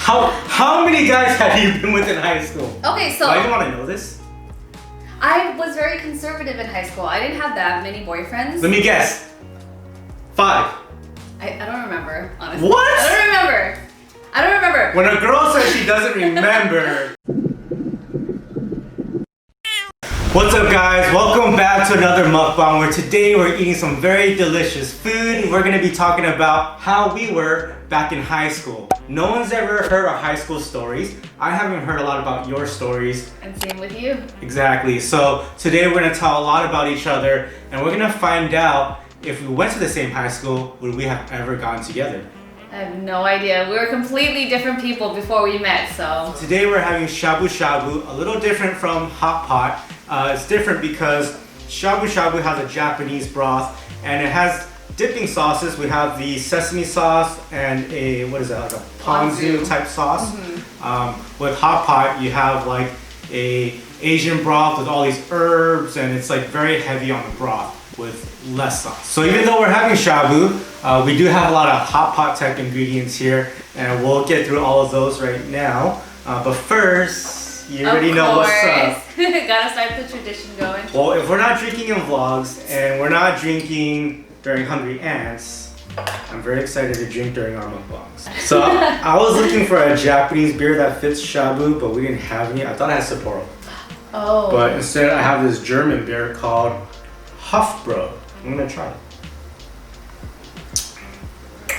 How many guys have you been with in high school? Okay, so Why do you want to know this? I was very conservative in high school. I didn't have that many boyfriends. Let me guess. 5. I don't remember, honestly. What? I don't remember. When a girl says she doesn't remember. What's up guys? Welcome back to another mukbang where today we're eating some very delicious food. We're going to be talking about how we were back in high school. No one's ever heard our high school stories. I haven't heard a lot about your stories. And same with you. Exactly. So today we're going to tell a lot about each other and we're going to find out if we went to the same high school, would we have ever gotten together? I have no idea. We were completely different people before we met, so. Today we're having shabu shabu, a little different from hot pot. It's different because shabu shabu has a Japanese broth and it has dipping sauces. We have the sesame sauce and a, what is that, like a ponzu type sauce. With hot pot, you have like a Asian broth with all these herbs and it's like very heavy on the broth with less sauce. So even though we're having shabu, we do have a lot of hot pot type ingredients here and we'll get through all of those right now. But first, you already know what's up. Gotta start the tradition going. Well, if we're not drinking in vlogs and we're not drinking during Hungry Ants, I'm very excited to drink during our mukbangs. So I was looking for a Japanese beer that fits shabu, but we didn't have any. I thought I had Sapporo. Oh. But instead I have this German beer called Hofbräu. I'm gonna try it.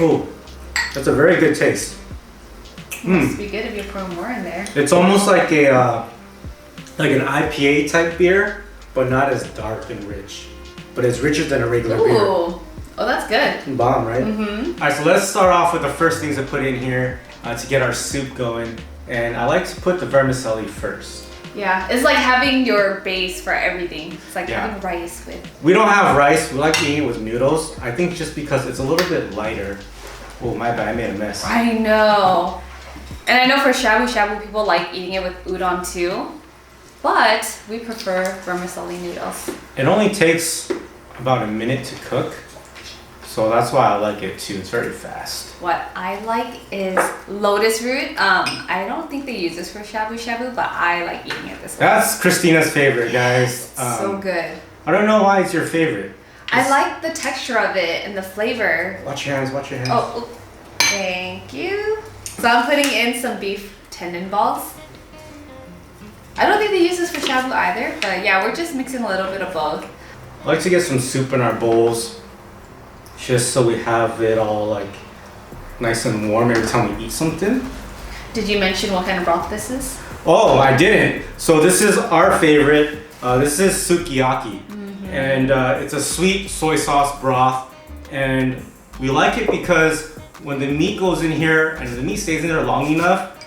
Oh, that's a very good taste. Must be good if you pour more in there. It's almost like a like an IPA type beer, but not as dark and rich. But it's richer than a regular beer. Oh, that's good. Bomb, right? All right, so let's start off with the first things to put in here to get our soup going. And I like to put the vermicelli first. Yeah, it's like having your base for everything. It's like having rice with. We don't have rice. We like eating it with noodles. I think just because it's a little bit lighter. Oh, my bad. I made a mess. I know. And I know for shabu shabu, people like eating it with udon too. But we prefer vermicelli noodles. It only takes about a minute to cook. So that's why I like it too. It's very fast. What I like is lotus root. I don't think they use this for shabu shabu, but I like eating it this way. That's Christina's favorite, guys. So good. I don't know why it's your favorite. I like the texture of it and the flavor. Watch your hands, watch your hands. Oh, thank you. So I'm putting in some beef tendon balls. I don't think they use this for shabu either, but yeah, we're just mixing a little bit of both. I like to get some soup in our bowls, just so we have it all like nice and warm every time we eat something. Did you mention what kind of broth this is? Oh, I didn't. So this is our favorite. This is sukiyaki. And it's a sweet soy sauce broth. And we like it because when the meat goes in here and the meat stays in there long enough,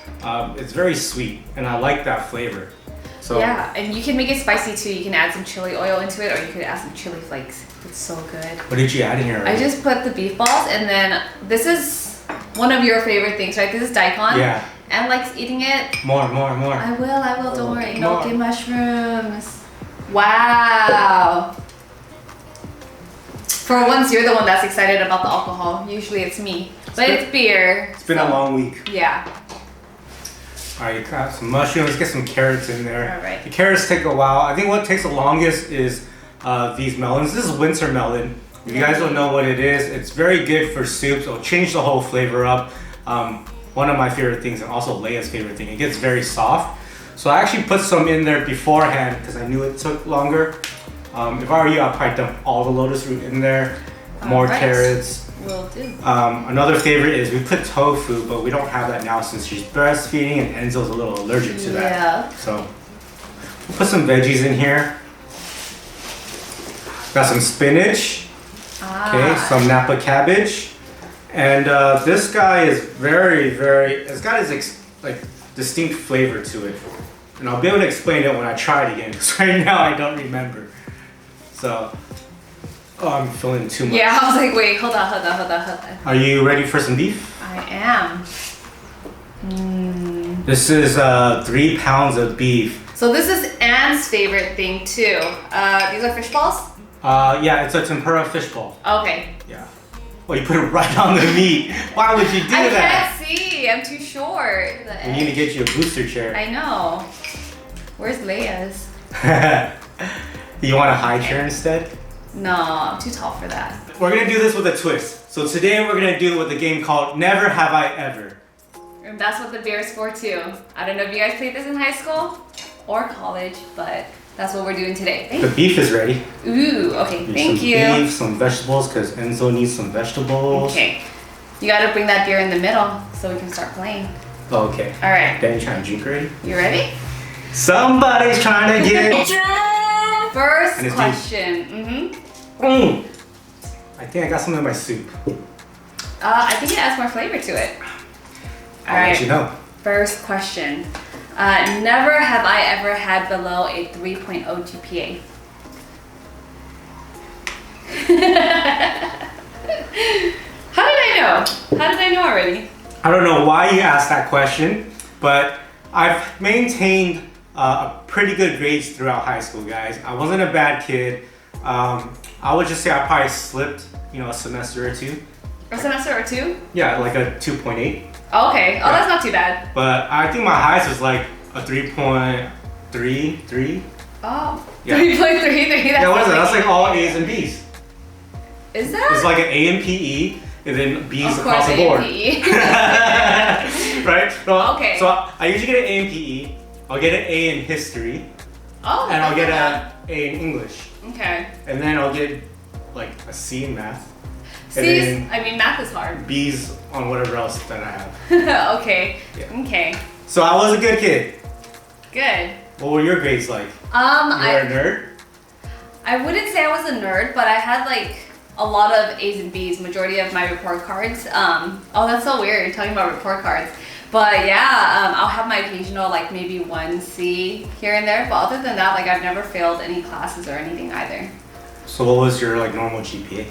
it's very sweet. And I like that flavor. So yeah, and you can make it spicy too. You can add some chili oil into it or you could add some chili flakes. It's so good. What did you add in here already? I just put the beef balls and then this is one of your favorite things, right? This is daikon. Yeah. And likes eating it. More. I will, don't worry. Enoki mushrooms. Wow. For once, you're the one that's excited about the alcohol. Usually it's me. But it's beer. It's been a long week. Yeah. Alright, you got some mushrooms. Let's get some carrots in there. Alright. The carrots take a while. I think what takes the longest is these melons. This is winter melon. If you guys don't know what it is, it's very good for soups. It'll change the whole flavor up. One of my favorite things, and also Leia's favorite thing. It gets very soft. So I actually put some in there beforehand because I knew it took longer. If I were you, I'd probably dump all the lotus root in there. More carrots. Will do. Another favorite is we put tofu, but we don't have that now since she's breastfeeding and Enzo's a little allergic to that. Yeah. So we'll put some veggies in here. Got some spinach. Okay, some Napa cabbage. And this guy is it's got his like distinct flavor to it. And I'll be able to explain it when I try it again because right now I don't remember. So, I'm feeling too much. Yeah, I was like, wait, hold on. Are you ready for some beef? I am. This is 3 pounds of beef. So this is Anne's favorite thing too. These are fish balls? Yeah, it's a tempura fishball. Okay. Yeah. Well, you put it right on the meat. Why would you do that? I can't see. I'm too short. We need to get you a booster chair. I know. Where's Leia's? You want a high chair instead? No, I'm too tall for that. We're gonna do this with a twist. So today we're gonna do it with a game called Never Have I Ever. And that's what the beer is for too. I don't know if you guys played this in high school or college, but that's what we're doing today. The beef is ready. Ooh, okay, thank you. Some beef, some vegetables, because Enzo needs some vegetables. Okay, you gotta bring that beer in the middle so we can start playing. Oh, okay. All right. Then you trying to drink already? You ready? Somebody's trying to get First question. I think I got some in my soup. I think it adds more flavor to it. All right. Let you know. First question. Never have I ever had below a 3.0 GPA. How did I know? How did I know already? I don't know why you asked that question, but I've maintained a pretty good grades throughout high school, guys. I wasn't a bad kid. I would just say I probably slipped, a semester or two. A semester or two? Yeah, like a 2.8. Oh, okay. Oh, that's not too bad. But I think my highest was like a 3.33. Oh, yeah. 3.33. Yeah, what is that? That's like all A's and B's. Is that? It's like an A and PE, and then B's of across course, the board. Right? So, okay. So I usually get an A in PE. I'll get an A in history. Oh. And I'll get an A in English. Okay. And then I'll get like a C in math. C's, I mean, math is hard. B's on whatever else that I have. Okay. Yeah. Okay. So I was a good kid. Good. What were your grades like? You were a nerd? I wouldn't say I was a nerd, but I had like a lot of A's and B's, majority of my report cards. Oh, that's so weird, you're talking about report cards. But yeah, I'll have my occasional like maybe 1 C here and there, but other than that, like I've never failed any classes or anything either. So what was your like normal GPA?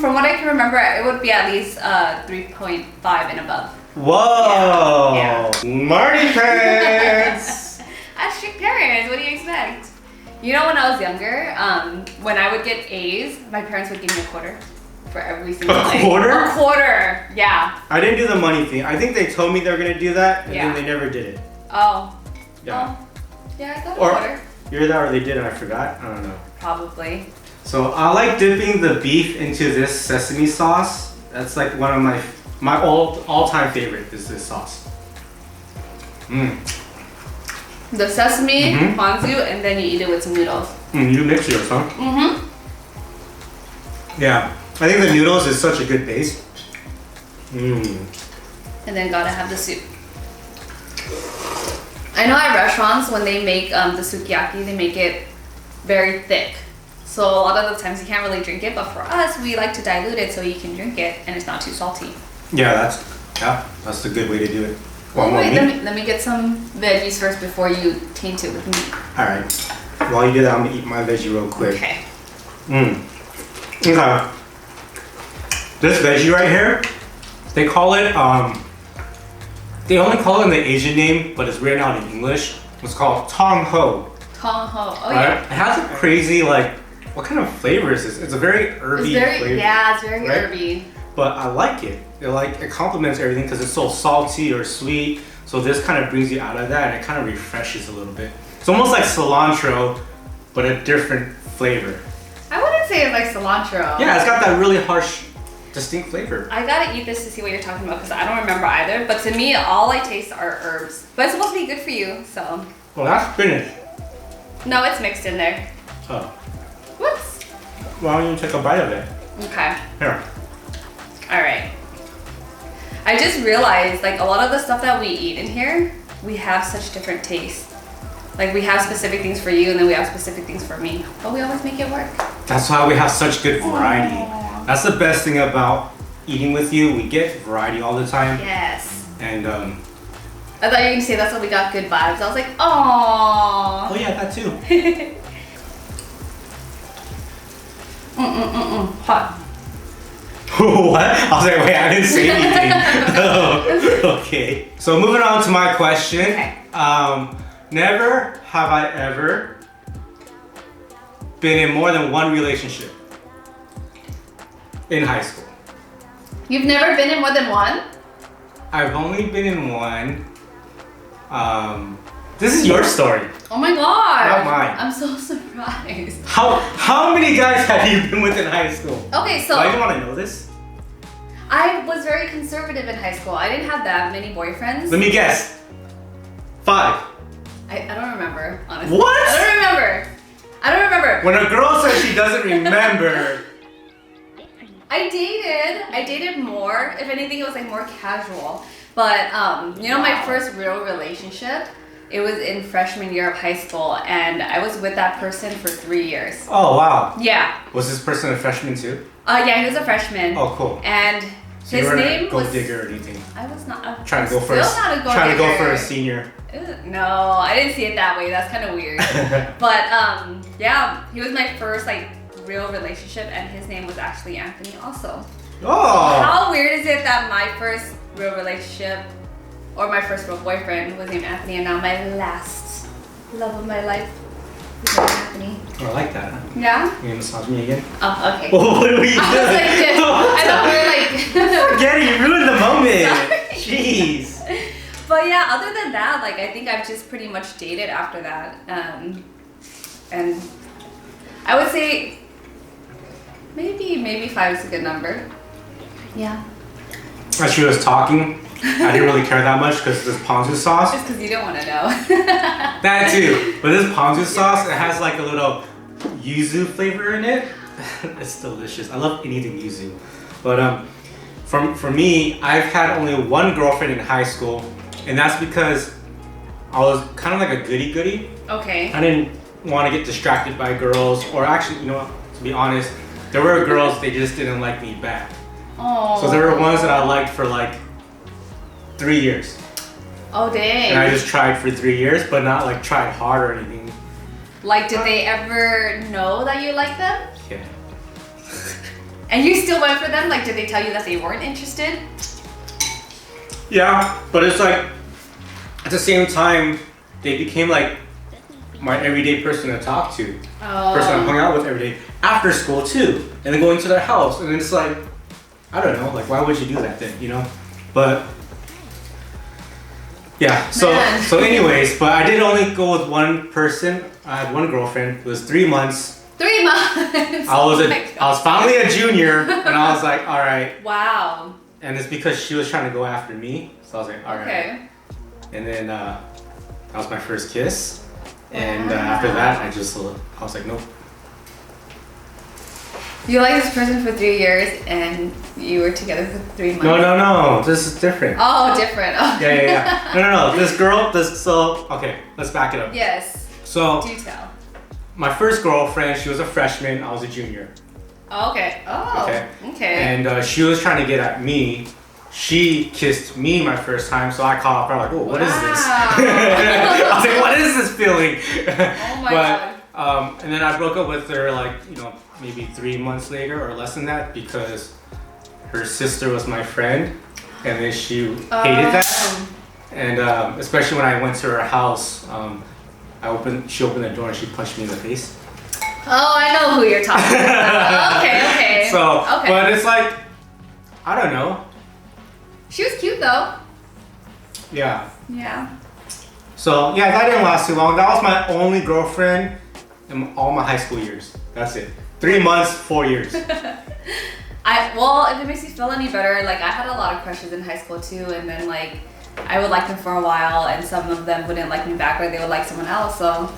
From what I can remember, it would be at least 3.5 and above. Whoa! Yeah. Marty pants! I have strict parents, what do you expect? You know, when I was younger, when I would get A's, my parents would give me a quarter for every single A A. quarter? A quarter, yeah. I didn't do the money thing. I think they told me they were gonna do that, and Yeah. then they never did it. Oh. Yeah. Oh. Yeah, I got a Or quarter. either that or they did and I forgot. I don't know. Probably. So I like dipping the beef into this sesame sauce. That's like one of my all-time favorite is this sauce. The sesame, ponzu, and then you eat it with some noodles. You mix yours, huh? Yeah. I think the noodles is such a good base. And then gotta have the soup. I know at restaurants when they make the sukiyaki, they make it very thick. So a lot of the times you can't really drink it, but for us, we like to dilute it so you can drink it and it's not too salty. Yeah, that's the good way to do it. Oh wait, let me get some veggies first before you taint it with meat. Alright. While you do that, I'm gonna eat my veggie real quick. Okay. Okay. This veggie right here, they call it, they only call it in the Asian name, but it's written out in English. It's called tong ho. Tong ho. Oh right? yeah. It has a crazy, like, what kind of flavor is this? It's a very herby flavor. Yeah, it's very right? herby. But I like it. It complements everything because it's so salty or sweet. So this kind of brings you out of that and it kind of refreshes a little bit. It's almost like cilantro, but a different flavor. I wouldn't say it's like cilantro. Yeah, it's got that really harsh, distinct flavor. I gotta eat this to see what you're talking about because I don't remember either. But to me, all I taste are herbs. But it's supposed to be good for you, so. Well, that's spinach. No, it's mixed in there. Oh. Whoops. Why don't you take a bite of it? Okay. Here. All right. I just realized, like, a lot of the stuff that we eat in here, we have such different tastes. Like, we have specific things for you, and then we have specific things for me. But we always make it work. That's why we have such good variety. That's the best thing about eating with you. We get variety all the time. Yes. And I thought you were gonna say that's why we got good vibes. I was like, aww. oh yeah, that too. Hot. What? I was like, wait, I didn't say anything. Oh, okay. So moving on to my question. Okay. Never have I ever been in more than one relationship in high school. You've never been in more than one? I've only been in one. This is your story. Oh my god. Not mine. I'm so surprised. How many guys have you been with in high school? Okay, so Why do you want to know this? I was very conservative in high school. I didn't have that many boyfriends. Let me guess. 5. I don't remember, honestly. What? I don't remember. When a girl says she doesn't remember. I dated more. If anything, it was like more casual. But my first real relationship, it was in freshman year of high school, and I was with that person for 3 years. Oh wow. Yeah. Was this person a freshman too? Yeah, he was a freshman. Oh cool. And So his you weren't name a gold was. digger or anything? I was not. Trying to go for a senior. No, I didn't see it that way. That's kind of weird. But yeah, he was my first like real relationship, and his name was actually Anthony also. Oh. How weird is it that my first real relationship or my first real boyfriend was named Anthony, and now my last love of my life is named Anthony. Oh, I like that. Yeah? You gonna massage me again? Oh, okay. What were you doing? I was like this. I thought we were like. Forget it, you ruined the moment. Sorry. Jeez. But yeah, other than that, like I think I've just pretty much dated after that. And I would say maybe 5 is a good number. Yeah. As she was talking, I didn't really care that much because this ponzu sauce. Just because you don't want to know. That too. But this ponzu sauce, it has like a little yuzu flavor in it. It's delicious. I love anything yuzu. But for me, I've had only one girlfriend in high school, and that's because I was kind of like a goody-goody. Okay. I didn't want to get distracted by girls, or actually, you know what, to be honest, there were girls, they just didn't like me back. Oh. So there were ones that I liked for like 3 years. Oh dang. And I just tried for 3 years, but not like tried hard or anything. Like, did they ever know that you liked them? Yeah. And you still went for them? Like, did they tell you that they weren't interested? Yeah, but it's like, at the same time, they became like my everyday person to talk to. Oh. Person I hung out with every day. After school too. And then going to their house. And it's like, I don't know, like why would you do that then, you know? But yeah, so anyways, but I did only go with one person. I had one girlfriend. It was 3 months. 3 months. I was finally a junior, and I was like, all right. Wow. And it's because she was trying to go after me, so I was like, all right. Okay. And then that was my first kiss, and after that, I was like, nope. You liked this person for 3 years, and you were together for 3 months. No, this is different. Oh, different. Okay. Yeah. No. This girl, okay, let's back it up. Yes. So, do tell. My first girlfriend, she was a freshman, I was a junior. Oh, okay. Oh, okay. And she was trying to get at me. She kissed me my first time, so I called her like, oh, what is this? I was like, what is this feeling? Oh my God. And then I broke up with her like, maybe 3 months later or less than that because her sister was my friend, and then she hated that. And especially when I went to her house, she opened the door and she punched me in the face. Oh, I know who you're talking about. Okay. But it's like, I don't know. She was cute though. Yeah. Yeah. So yeah, that didn't last too long. That was my only girlfriend in all my high school years. That's it. 3 months, 4 years. Well, if it makes you feel any better, like I had a lot of crushes in high school too, and then like I would like them for a while, and some of them wouldn't like me back, or they would like someone else. So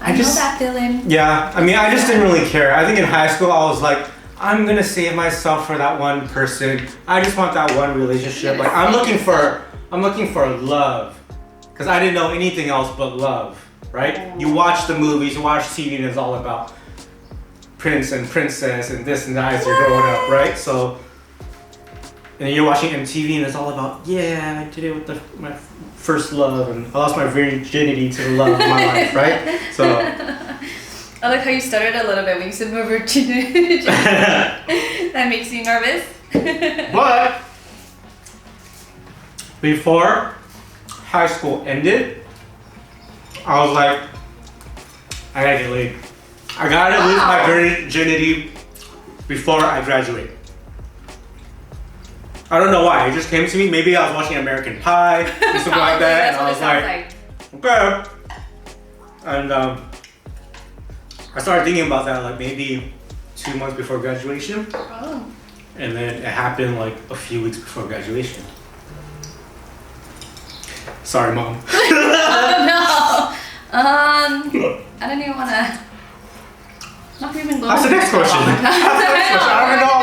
I know that feeling. Yeah, I mean, I just didn't really care. I think in high school I was like, I'm gonna save myself for that one person. I just want that one relationship. Like I'm looking for love, because I didn't know anything else but love, right? You watch the movies, you watch TV, and it's all about prince and princess and this and that as you're growing up, right? So, and you're watching MTV and it's all about, yeah, I did it with my first love and I lost my virginity to the love of my life, right? So. I like how you stuttered a little bit when you said my virginity. That makes you nervous. But before high school ended, I was like, I gotta get laid. I gotta lose my virginity before I graduate. I don't know why. It just came to me. Maybe I was watching American Pie or something like that, and I was like, okay. And I started thinking about that like maybe 2 months before graduation. Oh. And then it happened like a few weeks before graduation. Sorry, Mom. Oh no. I don't even want to. Not even go. That's the next question. I don't know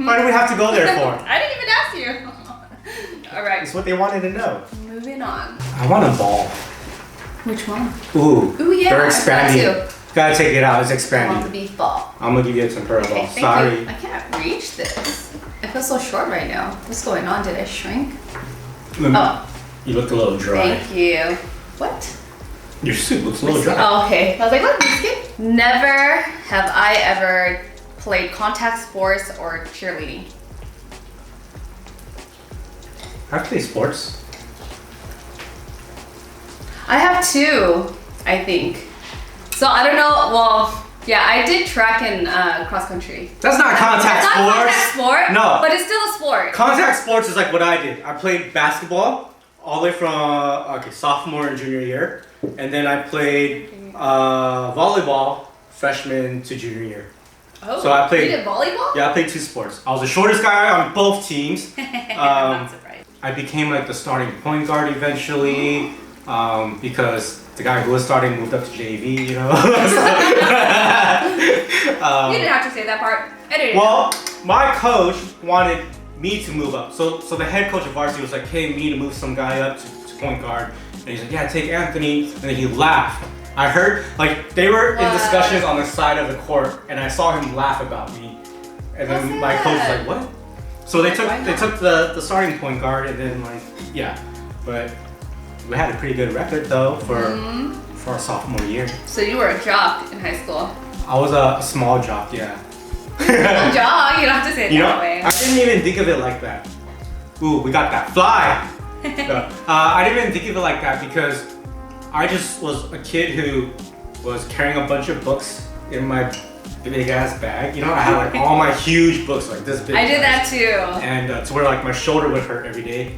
why do we have to go there for? I didn't even ask you. All right. It's what they wanted to know. Moving on. I want a ball. Which one? Ooh. Ooh, yeah. They're expanding. That too. Gotta take it out. It's I want the expanding. beef ball. I'm gonna give you a tempura Okay, ball. thank Sorry. you. I can't reach this. I feel so short right now. What's going on? Did I shrink? Oh. You look a little dry. Thank you. What? Your soup looks a little dry. Oh, okay. I was like, what? Biscuit? Never have I ever played contact sports or cheerleading. I play sports. I have two, I think. So I don't know. Well, yeah, I did track and cross country. That's not contact It's not sports. contact sport. No. But it's still a sport. Contact sports is like what I did. I played basketball all the way from sophomore and junior year, and then I played volleyball freshman to junior year. Oh, So I played- you did volleyball? Yeah, I played 2 sports. I was the shortest guy on both teams. I'm surprised. I became like the starting point guard eventually because the guy who was starting moved up to JV, you know. You didn't have to say that part. I didn't. Well, my coach wanted me to move up. So the head coach of varsity was like, hey, me to move some guy up to point guard. And he's like, yeah, take Anthony. And then he laughed. I heard, like, they were in discussions on the side of the court, and I saw him laugh about me. And then my coach was like, what? So they took the starting point guard, and then like, yeah. But we had a pretty good record though for our sophomore year. So you were a jock in high school. I was a small jock, yeah. A jock? You don't have to say it You that know, way. I didn't even think of it like that. Ooh, we got that fly. No, I didn't even think of it like that because I just was a kid who was carrying a bunch of books in my big ass bag. You know, I had like all my huge books like this big. I did that too. And to where like my shoulder would hurt every day.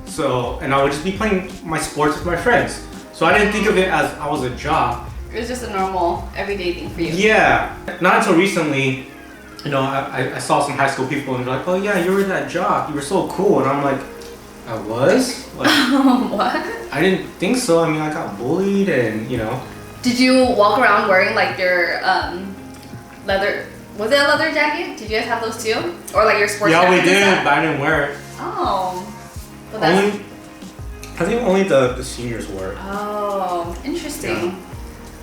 So, and I would just be playing my sports with my friends. So I didn't think of it as I was a jock. It was just a normal, everyday thing for you. Yeah, not until recently, you know, I saw some high school people and they're like, oh yeah, you were that jock. You were so cool. And I'm like, I was? Like, What? I didn't think so. I mean, I got bullied and, you know. Did you walk around wearing like your leather, was it a leather jacket? Did you guys have those too? Or like your sports Yeah, we jackets and did, stuff? but I didn't wear it. Oh. Well, that's... Only, I think only the seniors wore it. Oh, interesting.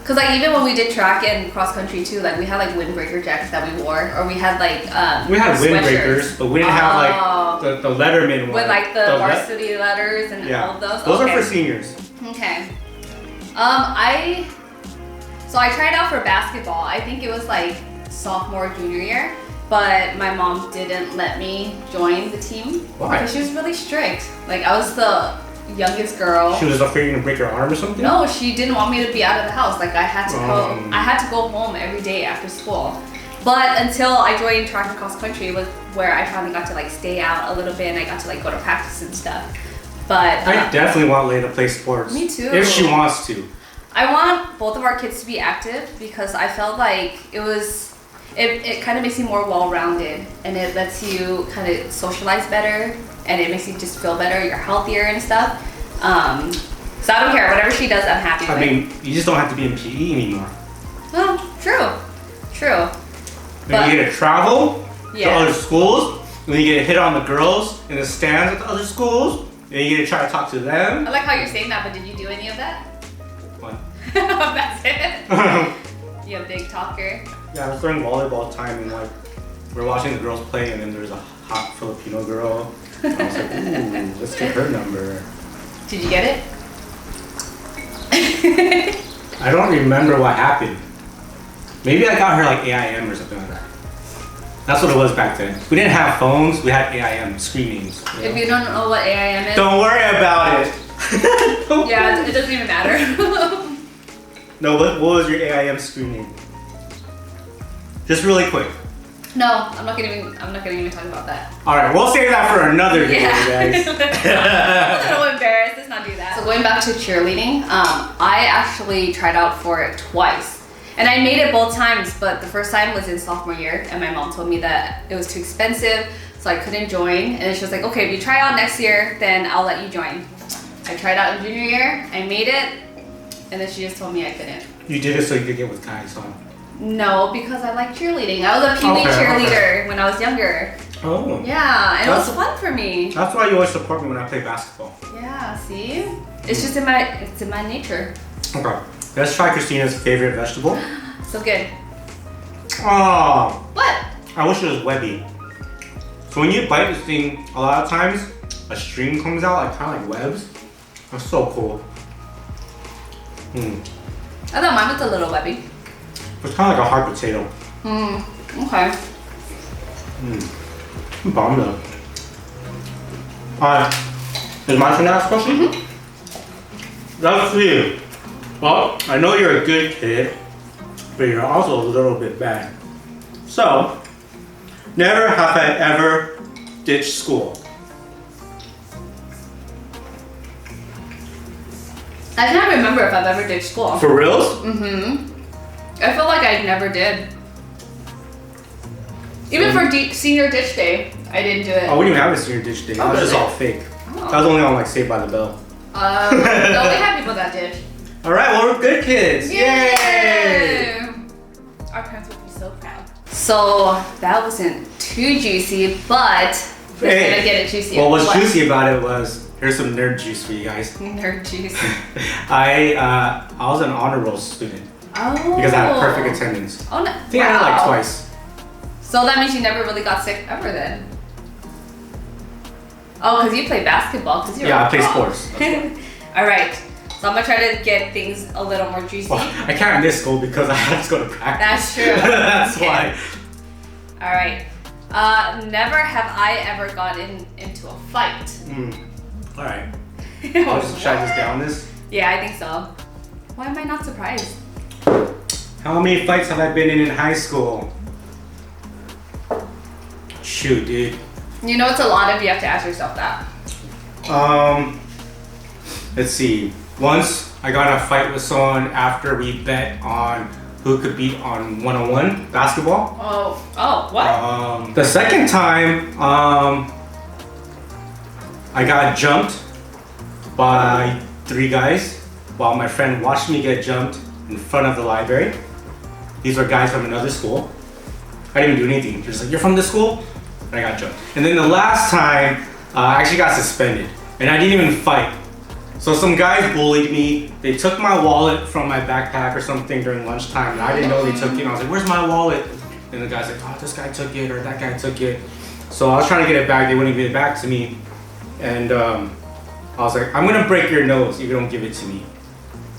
Cause like even when we did track and cross country too, like we had like windbreaker jackets that we wore, or we had like We had sweatshirts. windbreakers, but we didn't have like the Letterman one. with like the le- varsity letters and all of those. Those Okay. are for seniors. Okay. So I tried out for basketball. I think it was like sophomore, junior year, but my mom didn't let me join the team. Why? Because she was really strict. Like I was the youngest girl. She was afraid you're gonna break your arm or something? No, she didn't want me to be out of the house. Like I had to Oh. I had to go home every day after school. But until I joined track and cross country was where I finally got to like stay out a little bit and I got to like go to practice and stuff. But I definitely want Leia to play sports. Me too. If she wants to. I want both of our kids to be active because I felt like it kind of makes you more well-rounded and it lets you kind of socialize better and it makes you just feel better, you're healthier and stuff. So I don't care, whatever she does, I'm happy with. I mean, you just don't have to be in PE anymore. Well, true. Then you get to travel to Yeah. other schools, then you get to hit on the girls in the stands at the other schools, then you get to try to talk to them. I like how you're saying that, but did you do any of that? What? That's it. Yeah, You a big talker. I was during volleyball time and like we're watching the girls play and then there's a hot Filipino girl. And I was like, ooh, let's get her number. Did you get it? I don't remember what happened. Maybe I got her like AIM or something like that. That's what it was back then. We didn't have phones, we had AIM screen names. You know? If you don't know what AIM is, Don't worry about it. yeah, it doesn't even matter. No, what was your AIM screen name? Just really quick. No, I'm not gonna even talk about that. All right, we'll save that for another day, guys. I'm a little embarrassed. Let's not do that. So going back to cheerleading, I actually tried out for it twice. And I made it both times, but the first time was in sophomore year, and my mom told me that it was too expensive, so I couldn't join. And she was like, okay, if you try out next year, then I'll let you join. I tried out in junior year, I made it, and then she just told me I couldn't. You did it so you could get with guys, huh? No, because I like cheerleading. I was a PE cheerleader when I was younger. Oh. Yeah, and it was fun for me. That's why you always support me when I play basketball. Yeah, see? It's just in my nature. Okay. Let's try Christina's favorite vegetable. So good. Oh. What? I wish it was webby. So when you bite this thing, a lot of times a string comes out, like kind of like webs. That's so cool. I thought mine was a little webby. It's kind of like a hard potato. Okay. Bomb though. Alright. Is my turn to ask a question? That's for you. Well, I know you're a good kid, but you're also a little bit bad. So, never have I ever ditched school. I can't remember if I've ever ditched school. For reals? I feel like I never did. Even for senior ditch day, I didn't do it. Oh, we didn't even have a senior ditch day. That was just all fake. That was only on like Saved by the Bell. No, we had people that did. Alright, well we're good kids. Yay! Our parents would be so proud. So that wasn't too juicy, but we're gonna get it juicy. Well, what's juicy about it was, here's some nerd juice for you guys. Nerd juice. I was an honor roll student. Oh. Because I had perfect attendance. Oh no. I think I had like twice. So that means you never really got sick ever then? Oh, because you play basketball. Yeah, I play sports. Alright. So I'm gonna try to get things a little more juicy. Well, I can't miss school because I have to go to practice. That's true. That's why. Alright. Never have I ever gotten into a fight. Alright. Should I just down this? Yeah, I think so. Why am I not surprised? How many fights have I been in high school? Shoot, dude. You know it's a lot if you have to ask yourself that. Let's see. Once I got in a fight with someone after we bet on who could beat on one-on-one basketball. Oh, what? The second time, I got jumped by 3 guys while my friend watched me get jumped in front of the library. These were guys from another school. I didn't even do anything. They're just like, you're from this school? And I got jumped. And then the last time, I actually got suspended. And I didn't even fight. So some guys bullied me. They took my wallet from my backpack or something during lunchtime. And I didn't know they took it. And I was like, where's my wallet? And the guy's like, oh, this guy took it or that guy took it. So I was trying to get it back. They wouldn't give it back to me. And I was like, I'm gonna break your nose if you don't give it to me.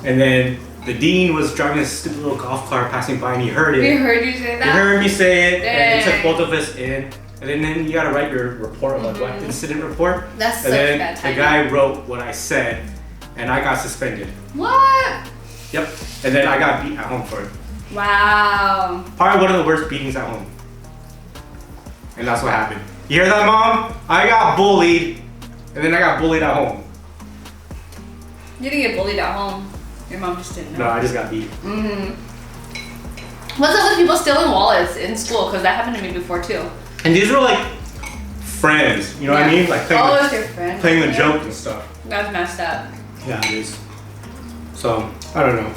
And then the dean was driving a stupid little golf cart passing by and he heard it. He heard you say that? He heard me say it. Dang. And he took both of us in. And then you gotta write your report, like what incident report. That's such and then bad the timing. guy wrote what I said, and I got suspended. What? Yep. And then I got beat at home for it. Wow. Probably one of the worst beatings at home. And that's what happened. You hear that, Mom? I got bullied, and then I got bullied at home. You didn't get bullied at home. Your mom just didn't know. No, I just got beat. What's up with people stealing wallets in school? Because that happened to me before too. And these were like friends, you know what I mean? Like it's your friend. playing the joke and stuff. That's messed up. Yeah, it is. So, I don't know.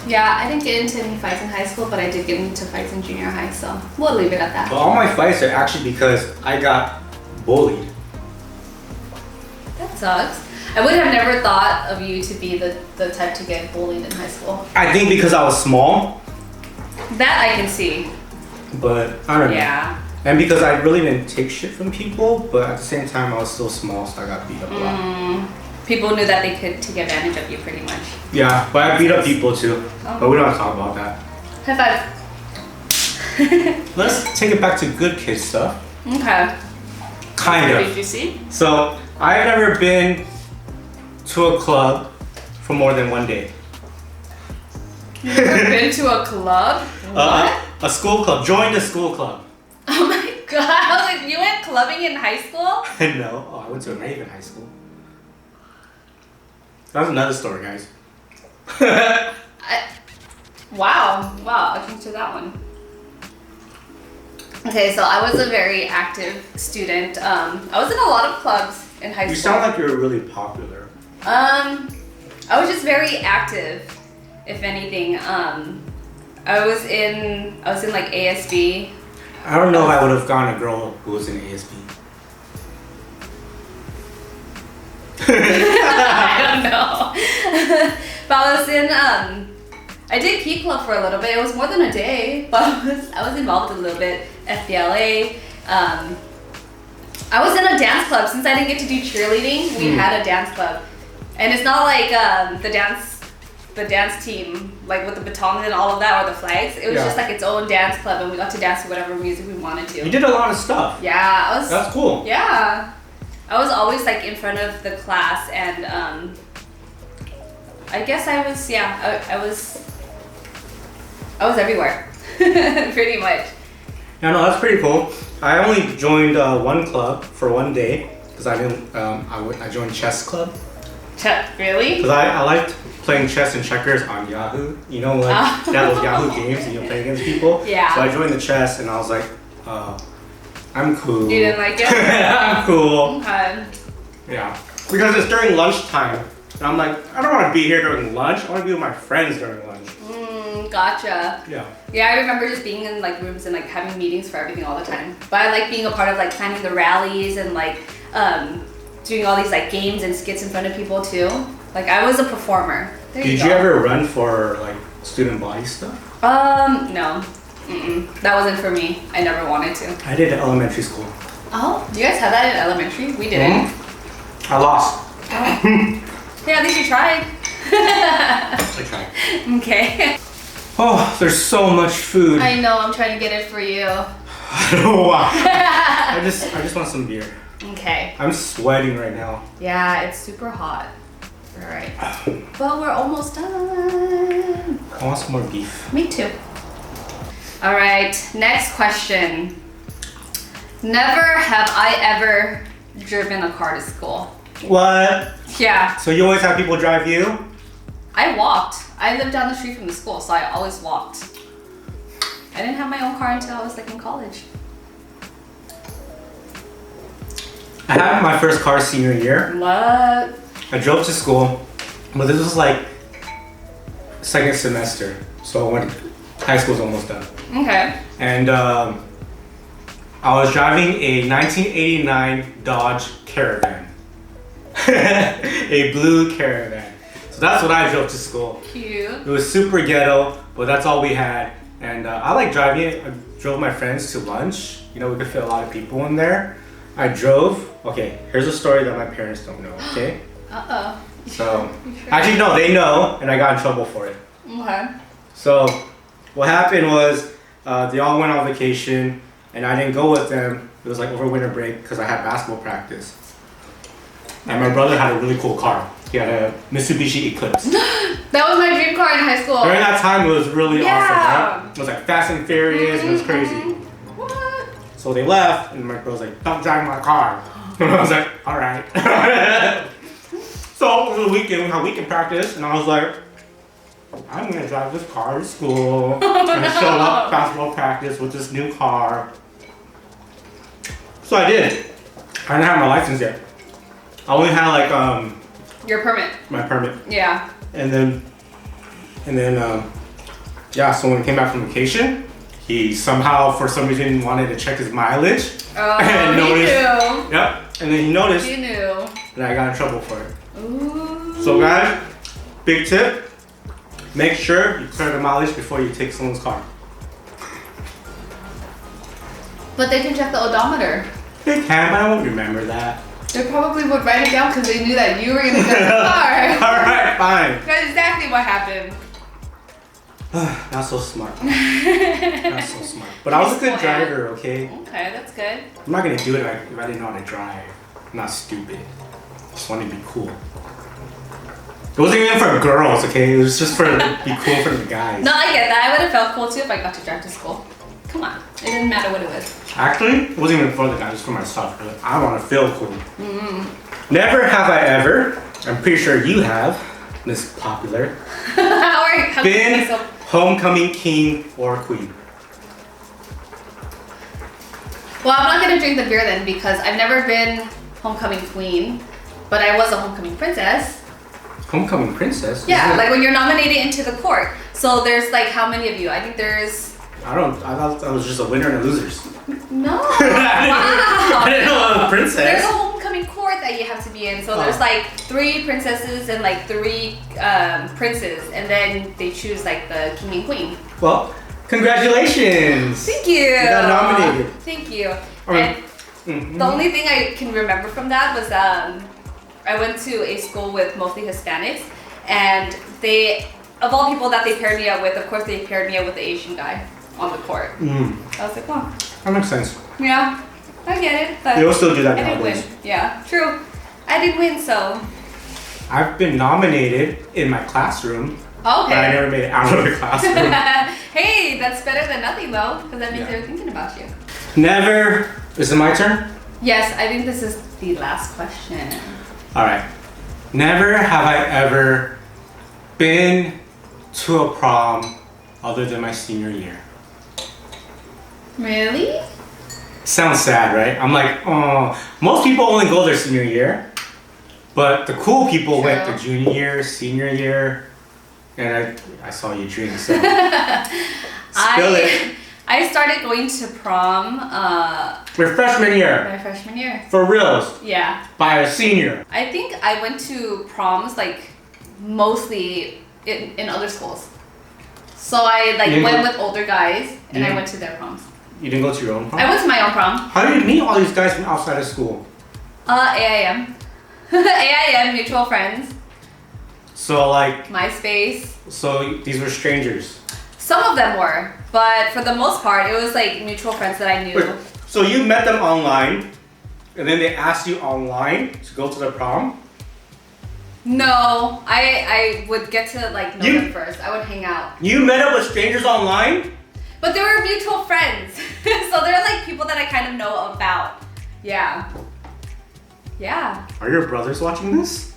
Yeah, I didn't get into any fights in high school, but I did get into fights in junior high, so we'll leave it at that. But all my fights are actually because I got bullied. That sucks. I would have never thought of you to be the type to get bullied in high school. I think because I was small, That I can see. but I don't know. Yeah. And because I really didn't take shit from people, but at the same time I was still small, so I got beat up a lot. People knew that they could take advantage of you pretty much. Yeah, but I beat up people too. But we don't have to talk about that. High five. Let's take it back to good kid stuff. Okay. Kind What of. did you see? So, I've never been to a club for more than 1 day. You've never been to a club? What? A school club. Joined a school club. Oh my god! I was like, you went clubbing in high school? No. Oh, I went to a rave in high school. That was another story, guys. Wow, I can do that one. Okay, so I was a very active student. I was in a lot of clubs in high school. You sound like you're really popular. I was just very active, if anything. I was in like ASB. I don't know if I would have gotten a girl who was in ASB. I don't know. But I was in I did Key Club for a little bit. It was more than a day, but I was involved a little bit. FBLA. I was in a dance club. Since I didn't get to do cheerleading, we had a dance club. And it's not like the dance team, like with the batons and all of that, or the flags. It was just like its own dance club, and we got to dance to whatever music we wanted to. You did a lot of stuff. Yeah, That's cool. Yeah, I was always like in front of the class, and I guess I was. Yeah, I was everywhere, pretty much. Yeah, no, that's pretty cool. I only joined one club for one day because I didn't. I joined chess club. Really? Because I liked playing chess and checkers on Yahoo. You know, like they have those Yahoo games and you play against people. Yeah. So I joined the chess and I was like, I'm cool. You didn't like it? I'm cool. Okay. Yeah. Because it's during lunchtime. And I'm like, I don't want to be here during lunch. I want to be with my friends during lunch. Gotcha. Yeah. Yeah, I remember just being in like rooms and like having meetings for everything all the time. But I like being a part of like planning the rallies and like doing all these like games and skits in front of people too. Like I was a performer. Did you ever run for like student body stuff? No. That wasn't for me. I never wanted to. I did at elementary school. Oh, do you guys have that in elementary? We didn't. I lost. Oh. Yeah, at least you tried. I tried. Okay. Oh, there's so much food. I know, I'm trying to get it for you. I don't know why. I just want some beer. Okay. I'm sweating right now. Yeah, it's super hot. Alright. But we're almost done. I want some more beef. Me too. Alright, next question. Never have I ever driven a car to school. What? Yeah. So you always have people drive you? I walked. I lived down the street from the school, so I always walked. I didn't have my own car until I was like in college. I had my first car senior year. What? I drove to school, but this was like second semester, so when high school's almost done. Okay. And I was driving a 1989 Dodge Caravan, a blue Caravan. So that's what I drove to school. Cute. It was super ghetto, but that's all we had. And I like driving it. I drove my friends to lunch. You know, we could fit a lot of people in there. I drove. Okay, here's a story that my parents don't know. Okay. Uh-oh. So, sure? actually no, they know, and I got in trouble for it. Okay. So, what happened was they all went on vacation, and I didn't go with them. It was like over winter break because I had basketball practice. And my brother had a really cool car. He had a Mitsubishi Eclipse. That was my dream car in high school. During that time, it was really awesome, Yeah. right? It was like Fast and Furious, and it was crazy. What? So they left, and my girl was like, "Don't drive my car." And I was like, "All right." So over the weekend, we had weekend practice, and I was like, "I'm gonna drive this car to school and show up basketball practice with this new car." So I did. I didn't have my license yet. I only had like Your permit. my permit. Yeah. And then, yeah, so when he came back from vacation, he somehow, for some reason, wanted to check his mileage. Oh, and he noticed, knew. Yep, and then he noticed, He knew. and I got in trouble for it. Ooh. So guys, big tip, make sure you clear the mileage before you take someone's car. But they can check the odometer. They can, but I won't remember that. They probably would write it down because they knew that you were going to get the car. Alright, fine. That's exactly what happened. Not so smart. Not so smart. But I was a good driver, okay? Okay, that's good. I'm not gonna do it if I didn't know how to drive. I'm not stupid. I just wanted to be cool. It wasn't even for girls, okay? It was just for be cool for the guys. No, I get that. I would have felt cool too if I got to drive to school. Come Come on. It didn't matter what it was. Actually, it wasn't even for the guys, it was for myself. I want to feel cool. Never have I ever, I'm pretty sure you have, Miss Popular, How been so? homecoming king or queen. Well, I'm not gonna drink the beer then because I've never been homecoming queen, but I was a homecoming princess. Homecoming princess? Yeah, like when you're nominated into the court. So there's like how many of you? I think there's. I thought I was just a winner and a losers. No. Wow. I didn't know I was a princess. There's a homecoming court that you have to be in. So there's like 3 princesses and like 3 princes, and then they choose like the king and queen. Well, congratulations. Thank you. You got nominated. Thank you. And the only thing I can remember from that was I went to a school with mostly Hispanics, and they, of all people that they paired me up with, of course they paired me up with the Asian guy on the court. I was like, wow. That makes sense. Yeah, I get it. But You'll still do that I didn't nowadays. win. Yeah, true. I didn't win, so. I've been nominated in my classroom, Okay. but I never made it out of the classroom. Hey, that's better than nothing though, because that means they're thinking about you. Never. Is it my turn? Yes, I think this is the last question. All right. Never have I ever been to a prom other than my senior year. Really? Sounds sad, right? I'm like, oh, most people only go their senior year, but the cool people went True. their junior year, senior year, and I saw you drink, so spill it. I started going to prom Your freshman year, my freshman year. for reals, Yeah. by a senior. I think I went to proms like mostly in other schools. So I like You didn't went go- with older guys and I Yeah. went to their proms. You didn't go to your own prom? I went to my own prom. How did you meet all these guys from outside of school? AIM. AIM, mutual friends, So like, MySpace. so these were strangers. Some of them were, but for the most part, it was like mutual friends that I knew. Wait, so you met them online, and then they asked you online to go to the prom? No, I would get to like know You- them first. I would hang out. You met up with strangers online? But they were mutual friends. So they're like people that I kind of know about. Yeah. Yeah. Are your brothers watching this?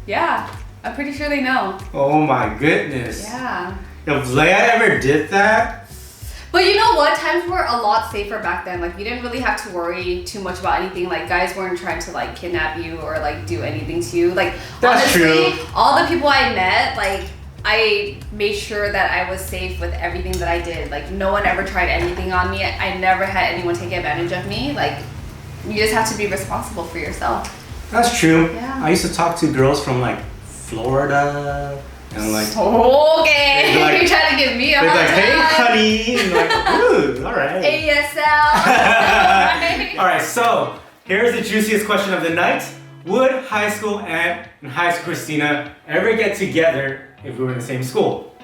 Yeah. I'm pretty sure they know. Oh my goodness. Yeah. If Leia ever did that, But you know what? Times were a lot safer back then. Like you didn't really have to worry too much about anything. Like guys weren't trying to like kidnap you or like do anything to you. Like That's honestly, true. all the people I met, like I made sure that I was safe with everything that I did. Like no one ever tried anything on me. I never had anyone take advantage of me. Like you just have to be responsible for yourself. that's true. Yeah. I used to talk to girls from like Florida and like Okay, They'd be like- you're trying to give me a they're hard like, hey time. honey, and like, ooh, all right. ASL. All right, so here's the juiciest question of the night. Would high school Ant and high school Christina ever get together if we were in the same school?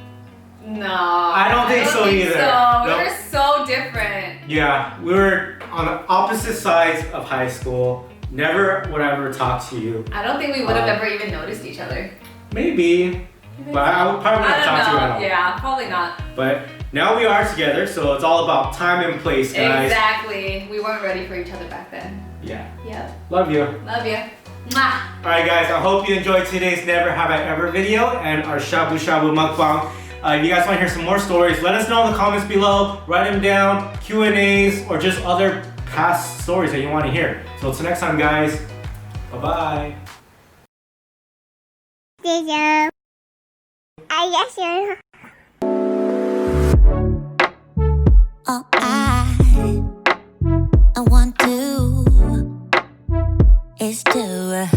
No, I don't think so either. So. Nope. We're so different. Yeah, we were on the opposite sides of high school. Never would I ever talk to you. I don't think we would have ever even noticed each other. Maybe, but I would probably not I talk to you at don't all. know. Yeah, probably not. But now we are together, so it's all about time and place, guys. Exactly. We weren't ready for each other back then. Yeah. Yep. Love you. Love you. Mwah. Alright guys, I hope you enjoyed today's Never Have I Ever video and our Shabu Shabu Mukbang. If you guys want to hear some more stories, let us know in the comments below. Write them down, Q&As, or just other past stories that you want to hear. So until next time guys, bye-bye. All I want to is to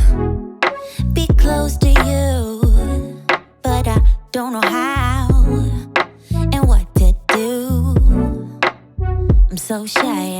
be close to you, but I don't know how and what to do. I'm so shy.